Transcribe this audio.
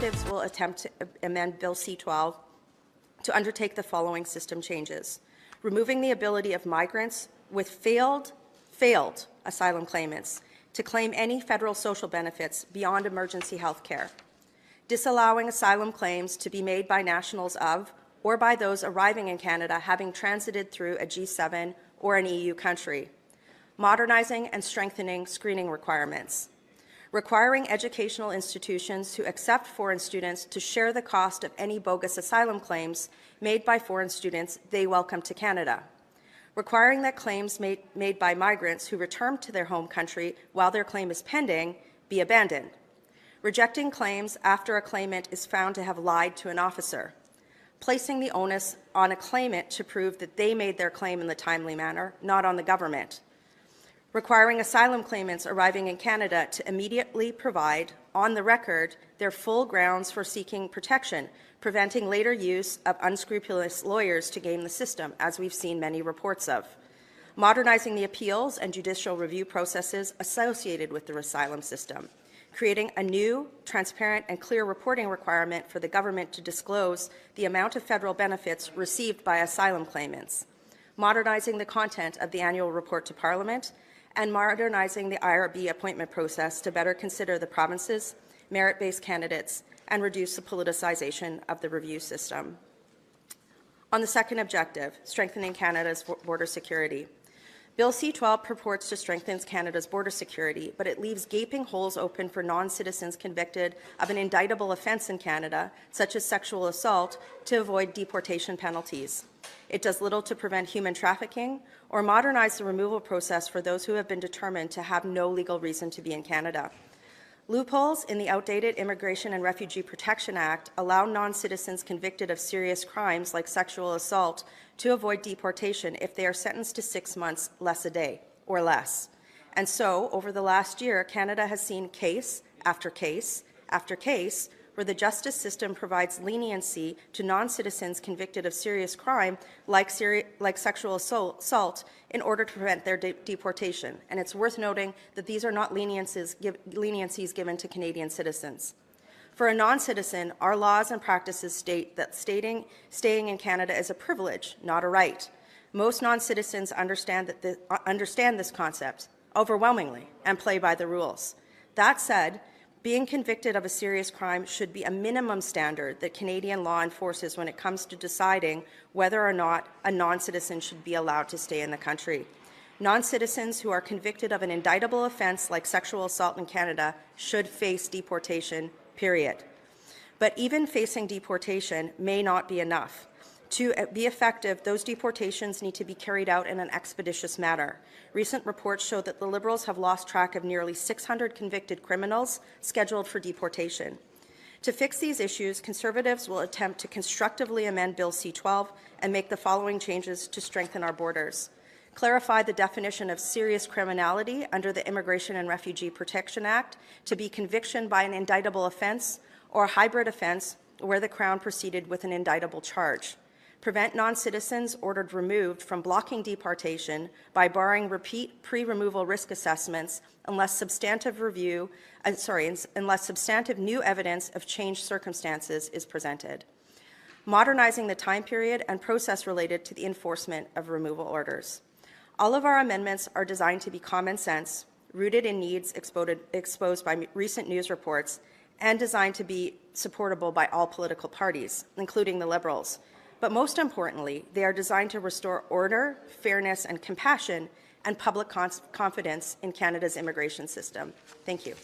Conservatives will attempt to amend Bill C-12 to undertake the following system changes: removing the ability of migrants with failed asylum claimants to claim any federal social benefits beyond emergency health care, disallowing asylum claims to be made by nationals of or by those arriving in Canada having transited through a G7 or an EU country, modernizing and strengthening screening requirements, requiring educational institutions to accept foreign students to share the cost of any bogus asylum claims made by foreign students they welcome to Canada, requiring that claims made by migrants who return to their home country while their claim is pending be abandoned, rejecting claims after a claimant is found to have lied to an officer, placing the onus on a claimant to prove that they made their claim in the timely manner, not on the government, requiring asylum claimants arriving in Canada to immediately provide, on the record, their full grounds for seeking protection, preventing later use of unscrupulous lawyers to game the system, as we've seen many reports of, modernizing the appeals and judicial review processes associated with the asylum system, creating a new, transparent and clear reporting requirement for the government to disclose the amount of federal benefits received by asylum claimants, modernizing the content of the annual report to Parliament, and modernizing the IRB appointment process to better consider the province's merit-based candidates and reduce the politicization of the review system. On the second objective, strengthening Canada's border security. Bill C-12 purports to strengthen Canada's border security, but it leaves gaping holes open for non-citizens convicted of an indictable offence in Canada, such as sexual assault, to avoid deportation penalties. It does little to prevent human trafficking or modernize the removal process for those who have been determined to have no legal reason to be in Canada. Loopholes in the outdated Immigration and Refugee Protection Act allow non-citizens convicted of serious crimes like sexual assault to avoid deportation if they are sentenced to 6 months less a day or less. And so, over the last year, Canada has seen case after case after case where the justice system provides leniency to non-citizens convicted of serious crime like sexual assault in order to prevent their deportation. And it's worth noting that these are not leniencies given to Canadian citizens. For a non-citizen, our laws and practices state that staying in Canada is a privilege, not a right. Most non-citizens understand this concept overwhelmingly and play by the rules. That said, being convicted of a serious crime should be a minimum standard that Canadian law enforces when it comes to deciding whether or not a non-citizen should be allowed to stay in the country. Non-citizens who are convicted of an indictable offence like sexual assault in Canada should face deportation, period. But even facing deportation may not be enough. To be effective, those deportations need to be carried out in an expeditious manner. Recent reports show that the Liberals have lost track of nearly 600 convicted criminals scheduled for deportation. To fix these issues, Conservatives will attempt to constructively amend Bill C-12 and make the following changes to strengthen our borders. Clarify the definition of serious criminality under the Immigration and Refugee Protection Act to be conviction by an indictable offence or a hybrid offence where the Crown proceeded with an indictable charge. Prevent non-citizens ordered removed from blocking deportation by barring repeat pre-removal risk assessments unless substantive new evidence of changed circumstances is presented. Modernizing the time period and process related to the enforcement of removal orders. All of our amendments are designed to be common sense, rooted in needs exposed by recent news reports, and designed to be supportable by all political parties, including the Liberals. But most importantly, they are designed to restore order, fairness, and compassion, and public confidence in Canada's immigration system. Thank you.